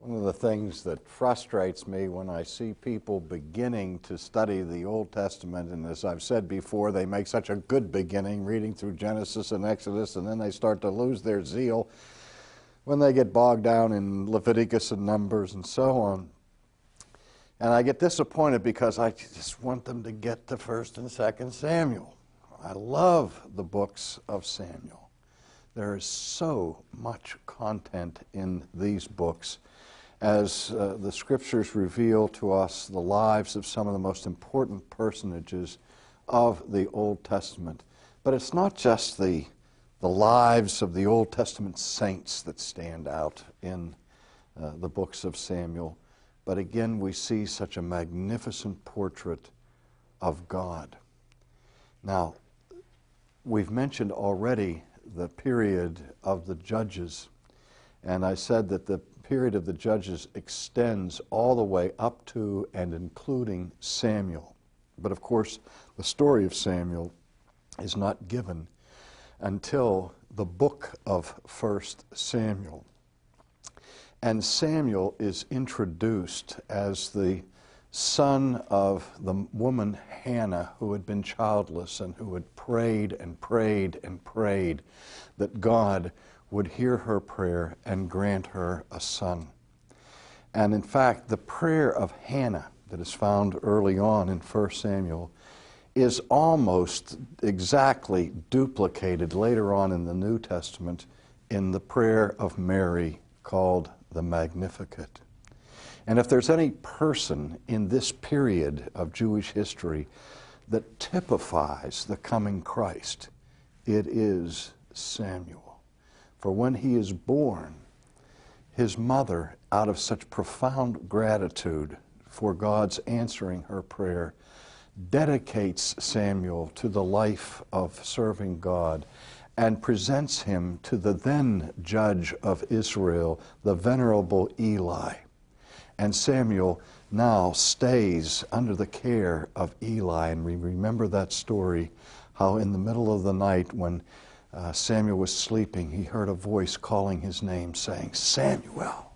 One of the things that frustrates me when I see people beginning to study the Old Testament, and as I've said before, they make such a good beginning reading through Genesis and Exodus, and then they start to lose their zeal when they get bogged down in Leviticus and Numbers and so on. And I get disappointed because I just want them to get to 1st and 2nd Samuel. I love the books of Samuel. There is so much content in these books as the scriptures reveal to us the lives of some of the most important personages of the Old Testament. But it's not just the lives of the Old Testament saints that stand out in the books of Samuel, but again we see such a magnificent portrait of God. Now, we've mentioned already the period of the Judges, and I said that the period of the Judges extends all the way up to and including Samuel. But of course, the story of Samuel is not given until the book of 1st Samuel. And Samuel is introduced as the son of the woman Hannah, who had been childless and who had prayed and prayed and prayed that God would hear her prayer and grant her a son. And in fact, the prayer of Hannah that is found early on in 1 Samuel is almost exactly duplicated later on in the New Testament in the prayer of Mary called the Magnificat. And if there's any person in this period of Jewish history that typifies the coming Christ, it is Samuel. For when he is born, his mother, out of such profound gratitude for God's answering her prayer, dedicates Samuel to the life of serving God and presents him to the then judge of Israel, the venerable Eli. And Samuel now stays under the care of Eli. And we remember that story, how in the middle of the night when Samuel was sleeping, he heard a voice calling his name, saying, "Samuel."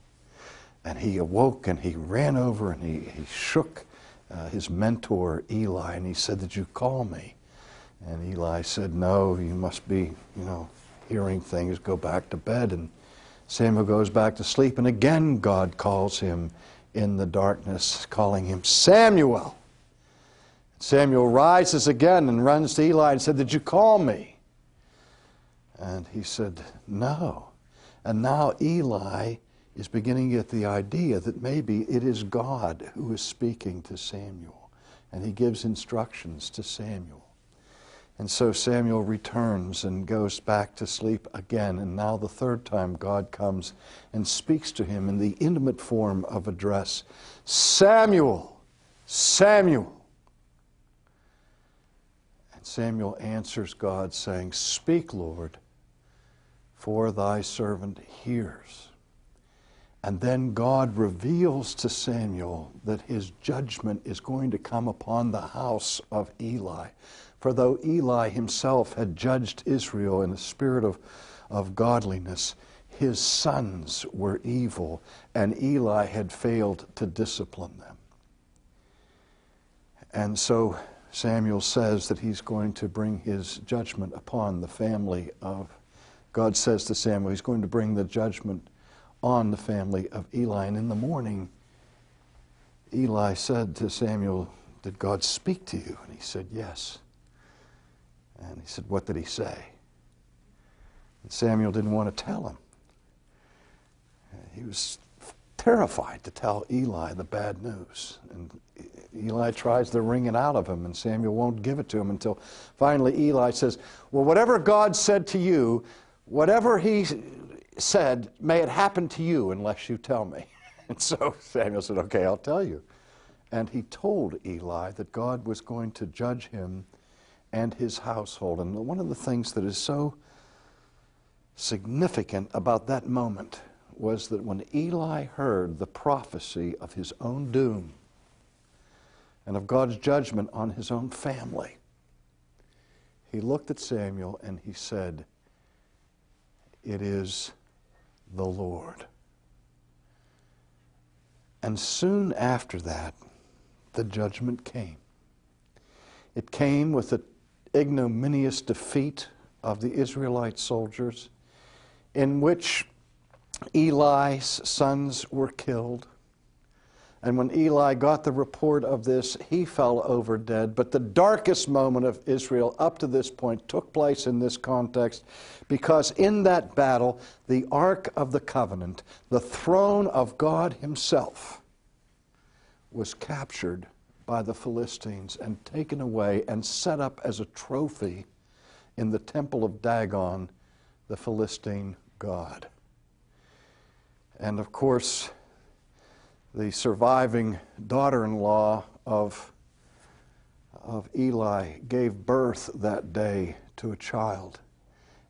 And he awoke and he ran over and he shook his mentor Eli, and he said, "Did you call me?" And Eli said, "No, you must be, hearing things. Go back to bed." And Samuel goes back to sleep, and again God calls him in the darkness, calling him Samuel. Samuel rises again and runs to Eli and said, "Did you call me?" And he said, "No." And now Eli is beginning to get the idea that maybe it is God who is speaking to Samuel. And he gives instructions to Samuel. And so Samuel returns and goes back to sleep again. And now the third time God comes and speaks to him in the intimate form of address, "Samuel, Samuel." And Samuel answers God saying, "Speak, Lord, for thy servant hears." And then God reveals to Samuel that his judgment is going to come upon the house of Eli. For though Eli himself had judged Israel in a spirit of godliness, his sons were evil, and Eli had failed to discipline them. And so Samuel says that he's going to bring his judgment upon the family of God says to Samuel, he's going to bring the judgment on the family of Eli. And in the morning, Eli said to Samuel, "Did God speak to you?" And he said, "Yes." And he said, "What did he say?" And Samuel didn't want to tell him. He was terrified to tell Eli the bad news. And Eli tries to wring it out of him, and Samuel won't give it to him until finally Eli says, "Well, whatever God said to you, whatever he said, may it happen to you unless you tell me." And so Samuel said, "Okay, I'll tell you." And he told Eli that God was going to judge him and his household. And one of the things that is so significant about that moment was that when Eli heard the prophecy of his own doom and of God's judgment on his own family, he looked at Samuel and he said, "It is the Lord." And soon after that, the judgment came. It came with the ignominious defeat of the Israelite soldiers, in which Eli's sons were killed. And when Eli got the report of this, he fell over dead. But the darkest moment of Israel up to this point took place in this context, because in that battle, the Ark of the Covenant, the throne of God himself, was captured by the Philistines and taken away and set up as a trophy in the temple of Dagon, the Philistine god. And of course, the surviving daughter-in-law of Eli gave birth that day to a child.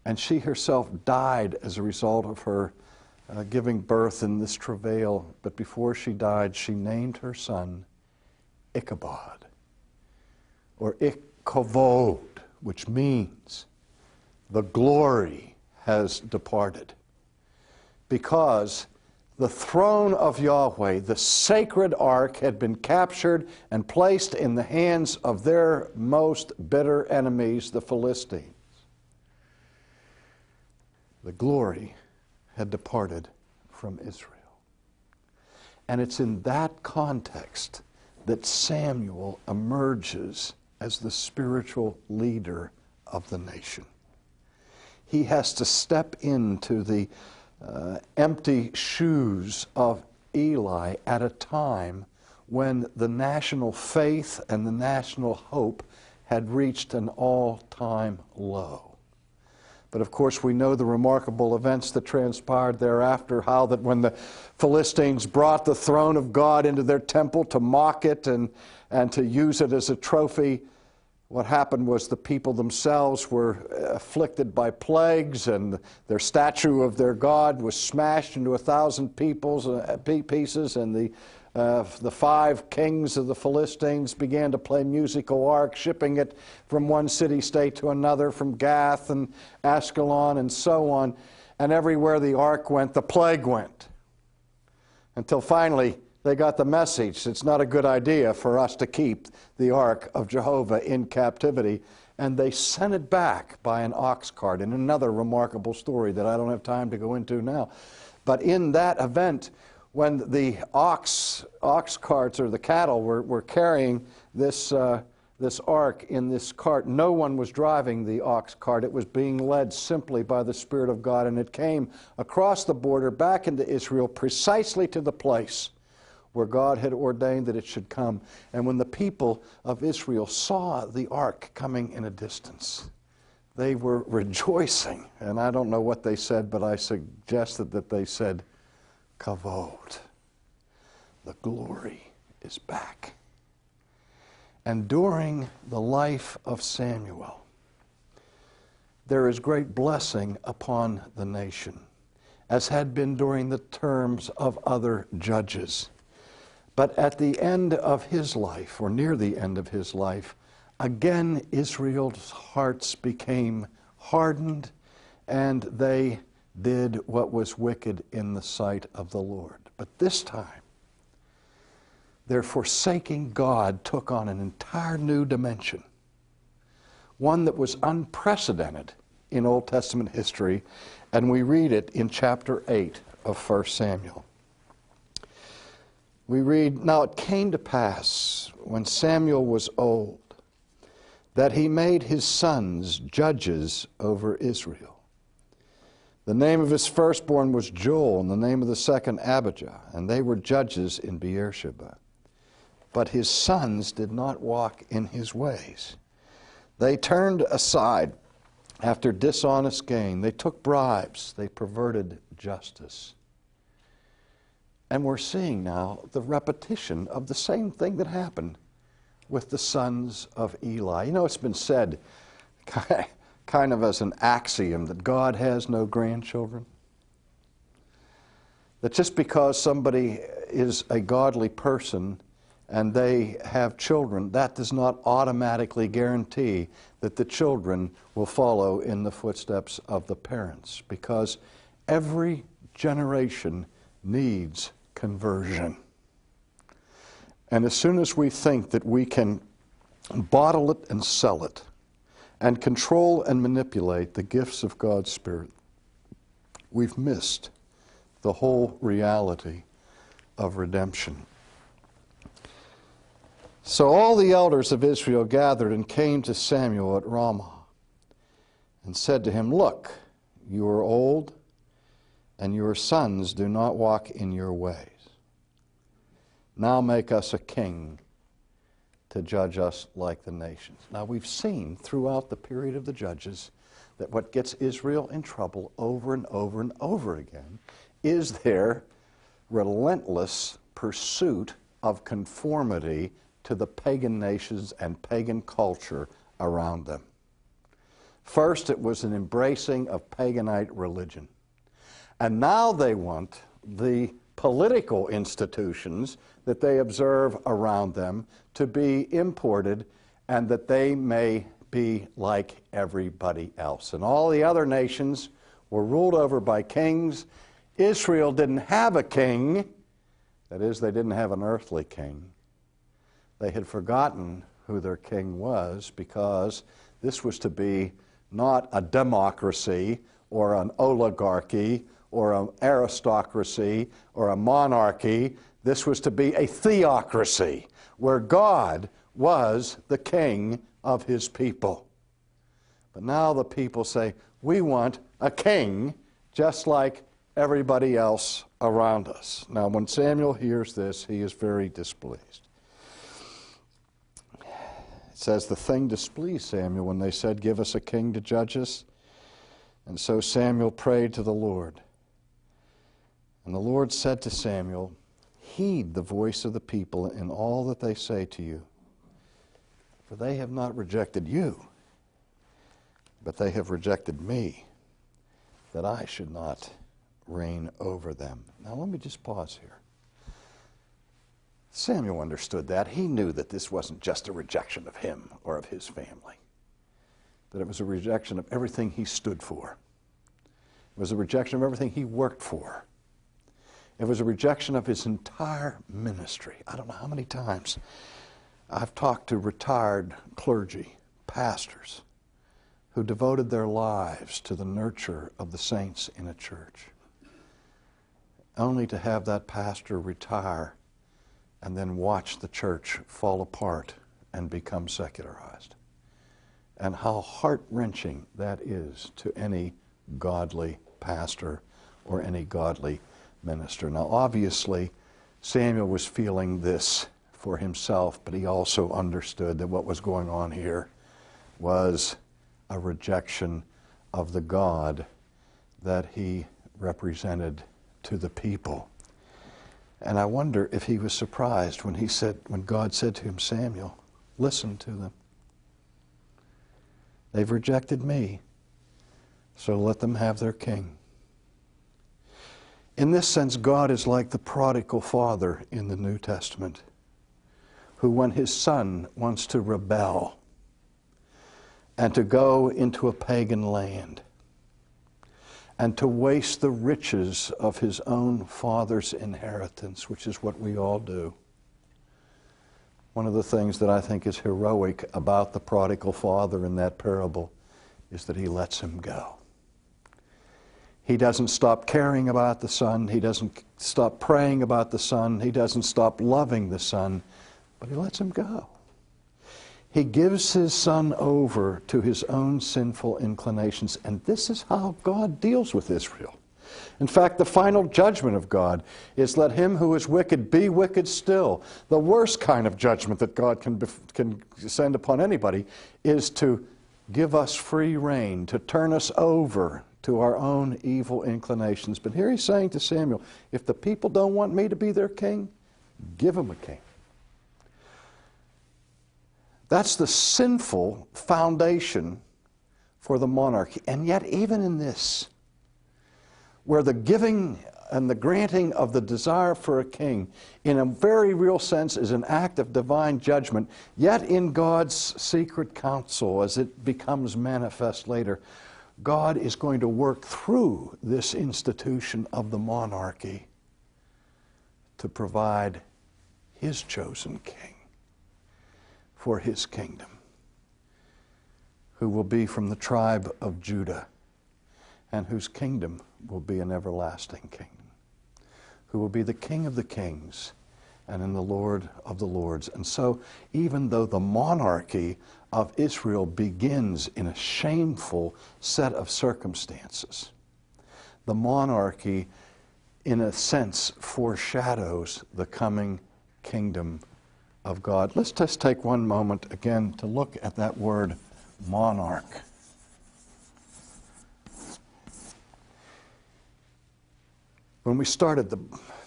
And she herself died as a result of her giving birth in this travail. But before she died, she named her son Ichabod, or Ikavod, which means the glory has departed. Because the throne of Yahweh, the sacred ark, had been captured and placed in the hands of their most bitter enemies, the Philistines. The glory had departed from Israel. And it's in that context that Samuel emerges as the spiritual leader of the nation. He has to step into the empty shoes of Eli at a time when the national faith and the national hope had reached an all-time low. But of course we know the remarkable events that transpired thereafter, how that when the Philistines brought the throne of God into their temple to mock it and to use it as a trophy, what happened was the people themselves were afflicted by plagues, and their statue of their God was smashed into 1,000 pieces, and the 5 kings of the Philistines began to play musical ark, shipping it from one city-state to another, from Gath and Askelon and so on. And everywhere the ark went, the plague went. Until finally, they got the message. It's not a good idea for us to keep the ark of Jehovah in captivity. And they sent it back by an ox cart, in another remarkable story that I don't have time to go into now. But in that event, when the ox carts, or the cattle, were carrying this ark in this cart, no one was driving the ox cart. It was being led simply by the Spirit of God, and it came across the border back into Israel, precisely to the place where God had ordained that it should come. And when the people of Israel saw the ark coming in a distance, they were rejoicing. And I don't know what they said, but I suggested that they said, Kavod, the glory is back. And during the life of Samuel, there is great blessing upon the nation, as had been during the terms of other judges. But at the end of his life, or near the end of his life, again Israel's hearts became hardened, and they did what was wicked in the sight of the Lord. But this time, their forsaking God took on an entire new dimension, one that was unprecedented in Old Testament history, and we read it in chapter 8 of 1 Samuel. We read, "Now it came to pass, when Samuel was old, that he made his sons judges over Israel. The name of his firstborn was Joel, and the name of the second Abijah, and they were judges in Beersheba. But his sons did not walk in his ways. They turned aside after dishonest gain. They took bribes. They perverted justice." And we're seeing now the repetition of the same thing that happened with the sons of Eli. You know, it's been said kind of as an axiom that God has no grandchildren. That just because somebody is a godly person and they have children, that does not automatically guarantee that the children will follow in the footsteps of the parents, because every generation needs conversion. And as soon as we think that we can bottle it and sell it and control and manipulate the gifts of God's Spirit, we've missed the whole reality of redemption. So all the elders of Israel gathered and came to Samuel at Ramah and said to him, "Look, you are old, and your sons do not walk in your ways. Now make us a king to judge us like the nations." Now we've seen throughout the period of the Judges that what gets Israel in trouble over and over and over again is their relentless pursuit of conformity to the pagan nations and pagan culture around them. First, it was an embracing of paganite religion. And now they want the political institutions that they observe around them to be imported and that they may be like everybody else. And all the other nations were ruled over by kings. Israel didn't have a king. That is, they didn't have an earthly king. They had forgotten who their king was, because this was to be not a democracy or an oligarchy or an aristocracy or a monarchy. This was to be a theocracy where God was the king of his people. But now the people say, we want a king just like everybody else around us. Now when Samuel hears this, he is very displeased. It says, the thing displeased Samuel when they said, "Give us a king to judge us." And so Samuel prayed to the Lord. And the Lord said to Samuel, "Heed the voice of the people in all that they say to you. For they have not rejected you, but they have rejected me, that I should not reign over them." Now let me just pause here. Samuel understood that. He knew that this wasn't just a rejection of him or of his family, that it was a rejection of everything he stood for. It was a rejection of everything he worked for. It was a rejection of his entire ministry. I don't know how many times I've talked to retired clergy, pastors, who devoted their lives to the nurture of the saints in a church, only to have that pastor retire and then watch the church fall apart and become secularized. And how heart-wrenching that is to any godly pastor or any godly minister. Now obviously Samuel was feeling this for himself, but he also understood that what was going on here was a rejection of the God that he represented to the people. And I wonder if he was surprised when God said to him, "Samuel, listen to them. They've rejected me, so let them have their king." In this sense, God is like the prodigal father in the New Testament, who, when his son wants to rebel and to go into a pagan land and to waste the riches of his own father's inheritance, which is what we all do. One of the things that I think is heroic about the prodigal father in that parable is that he lets him go. He doesn't stop caring about the son. He doesn't stop praying about the son. He doesn't stop loving the son, but he lets him go. He gives his son over to his own sinful inclinations, and this is how God deals with Israel. In fact, the final judgment of God is, "Let him who is wicked be wicked still." The worst kind of judgment that God can send upon anybody is to give us free rein, to turn us over to our own evil inclinations. But here he's saying to Samuel, if the people don't want me to be their king, give them a king. That's the sinful foundation for the monarchy. And yet, even in this, where the giving and the granting of the desire for a king, in a very real sense, is an act of divine judgment, yet in God's secret counsel, as it becomes manifest later, God is going to work through this institution of the monarchy to provide his chosen king for his kingdom, who will be from the tribe of Judah, and whose kingdom will be an everlasting kingdom, who will be the King of the kings and in the Lord of the lords. And so, even though the monarchy of Israel begins in a shameful set of circumstances, the monarchy, in a sense, foreshadows the coming kingdom of God. Let's just take one moment again to look at that word monarch. When we started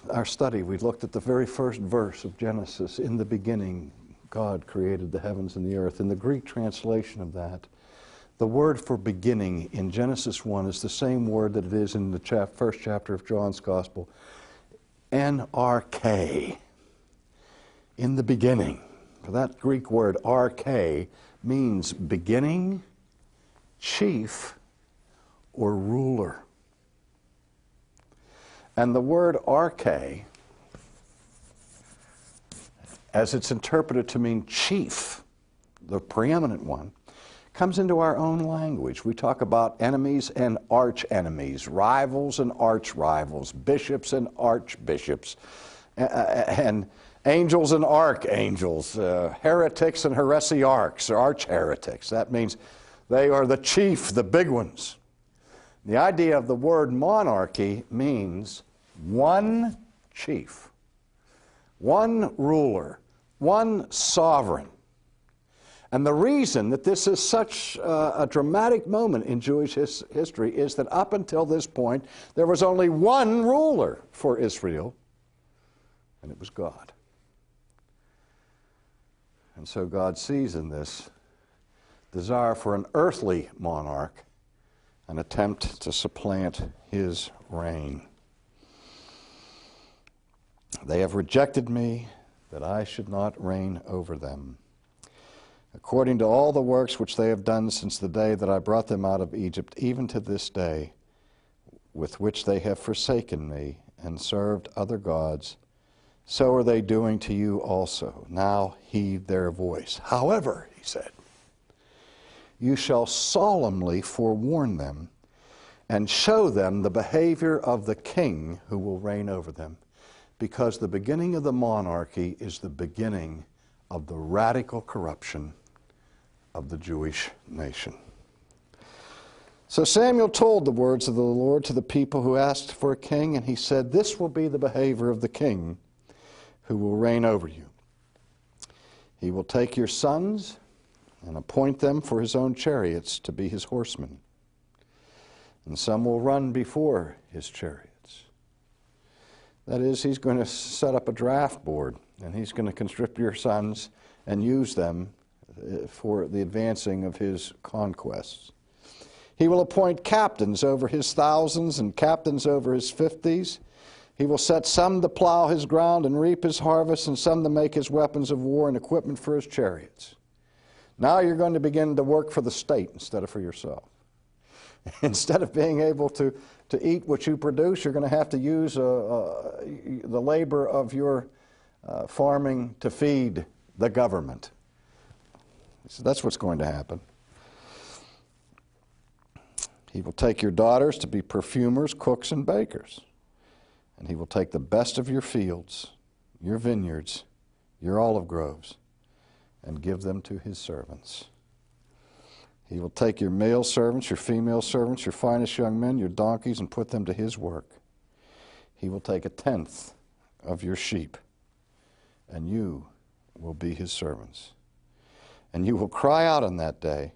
our study, we looked at the very first verse of Genesis. In the beginning, God created the heavens and the earth. In the Greek translation of that, the word for beginning in Genesis 1 is the same word that it is in the first chapter of John's Gospel, NRK, in the beginning. That Greek word, RK, means beginning, chief, or ruler. And the word arche, as it's interpreted to mean chief, the preeminent one, comes into our own language. We talk about enemies and arch-enemies, rivals and arch-rivals, bishops and archbishops, and angels and archangels, heretics and heresiarchs, or arch-heretics. That means they are the chief, the big ones. The idea of the word monarchy means one chief, one ruler, one sovereign. And the reason that this is such a dramatic moment in Jewish history is that up until this point, there was only one ruler for Israel, and it was God. And so God sees in this desire for an earthly monarch an attempt to supplant his reign. They have rejected me, that I should not reign over them. According to all the works which they have done since the day that I brought them out of Egypt, even to this day, with which they have forsaken me and served other gods, so are they doing to you also. Now heed their voice. However, he said, you shall solemnly forewarn them and show them the behavior of the king who will reign over them, because the beginning of the monarchy is the beginning of the radical corruption of the Jewish nation. So Samuel told the words of the Lord to the people who asked for a king, and he said, this will be the behavior of the king who will reign over you. He will take your sons and appoint them for his own chariots to be his horsemen, and some will run before his chariots. That is, he's going to set up a draft board, and he's going to conscript your sons and use them for the advancing of his conquests. He will appoint captains over his thousands and captains over his 50s. He will set some to plow his ground and reap his harvest, and some to make his weapons of war and equipment for his chariots. Now you're going to begin to work for the state instead of for yourself. Instead of being able to eat what you produce, you're going to have to use the labor of your farming to feed the government. So that's what's going to happen. He will take your daughters to be perfumers, cooks, and bakers. And he will take the best of your fields, your vineyards, your olive groves, and give them to his servants. He will take your male servants, your female servants, your finest young men, your donkeys, and put them to his work. He will take 1/10 of your sheep, and you will be his servants. And you will cry out on that day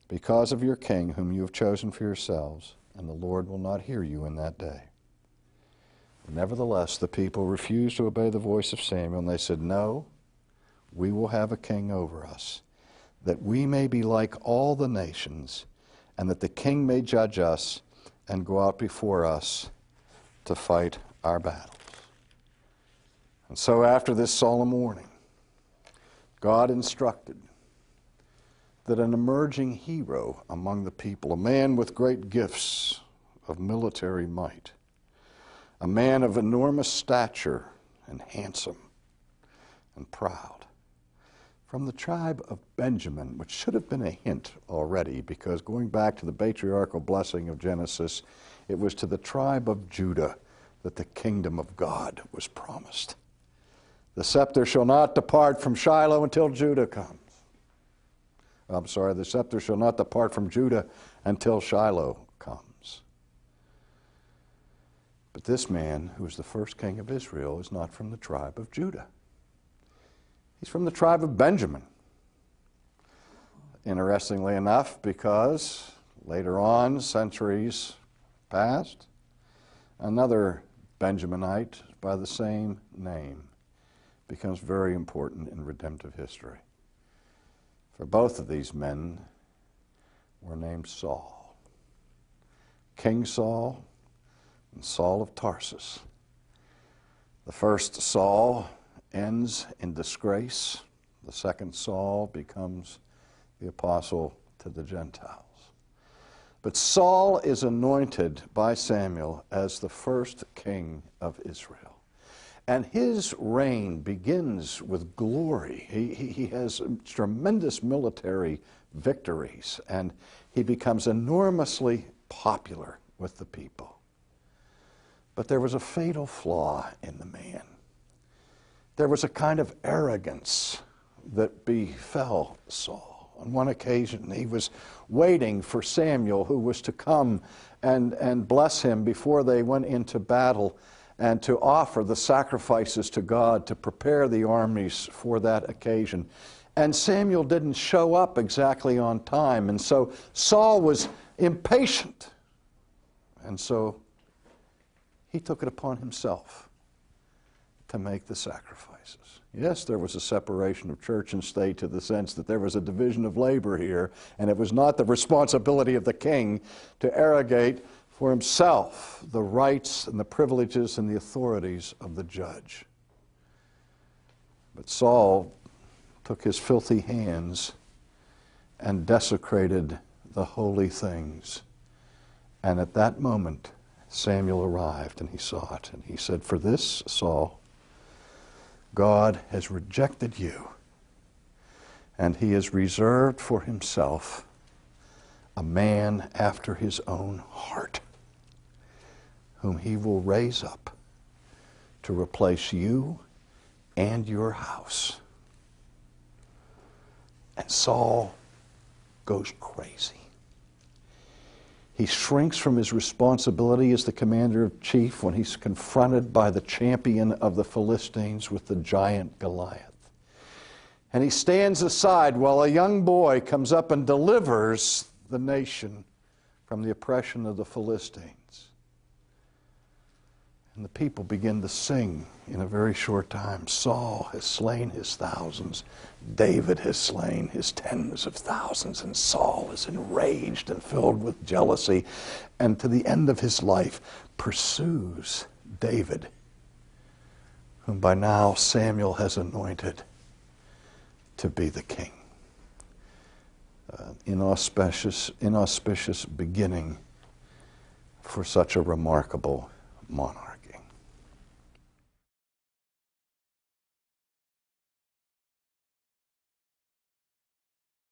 because of your king whom you have chosen for yourselves, and the Lord will not hear you in that day. Nevertheless, the people refused to obey the voice of Samuel, and they said, no, we will have a king over us, that we may be like all the nations, and that the king may judge us and go out before us to fight our battles. And so after this solemn warning, God instructed that an emerging hero among the people, a man with great gifts of military might, a man of enormous stature and handsome, and proud. From the tribe of Benjamin, which should have been a hint already, because going back to the patriarchal blessing of Genesis, it was to the tribe of Judah that the kingdom of God was promised. The scepter shall not depart from Shiloh until Judah comes. I'm sorry, the scepter shall not depart from Judah until Shiloh comes. But this man, who is the first king of Israel, is not from the tribe of Judah. He's from the tribe of Benjamin. Interestingly enough, because later on, centuries past, another Benjaminite by the same name becomes very important in redemptive history. For both of these men were named Saul. King Saul and Saul of Tarsus. The first Saul ends in disgrace. The second Saul becomes the apostle to the Gentiles. But Saul is anointed by Samuel as the first king of Israel. And his reign begins with glory. He has tremendous military victories, and he becomes enormously popular with the people. But there was a fatal flaw in the man. There was a kind of arrogance that befell Saul. On one occasion, he was waiting for Samuel, who was to come and bless him before they went into battle and to offer the sacrifices to God to prepare the armies for that occasion. And Samuel didn't show up exactly on time, and so Saul was impatient. And so he took it upon himself to make the sacrifices. Yes, there was a separation of church and state to the sense that there was a division of labor here, and it was not the responsibility of the king to arrogate for himself the rights and the privileges and the authorities of the judge. But Saul took his filthy hands and desecrated the holy things. And at that moment, Samuel arrived and he saw it. And he said, "For this, Saul, God has rejected you, and he has reserved for himself a man after his own heart, whom he will raise up to replace you and your house." And Saul goes crazy. He shrinks from his responsibility as the commander-in-chief when he's confronted by the champion of the Philistines with the giant Goliath. And he stands aside while a young boy comes up and delivers the nation from the oppression of the Philistines. And the people begin to sing in a very short time, "Saul has slain his thousands, David has slain his tens of thousands," and Saul is enraged and filled with jealousy, and to the end of his life pursues David, whom by now Samuel has anointed to be the king. Inauspicious beginning for such a remarkable monarch.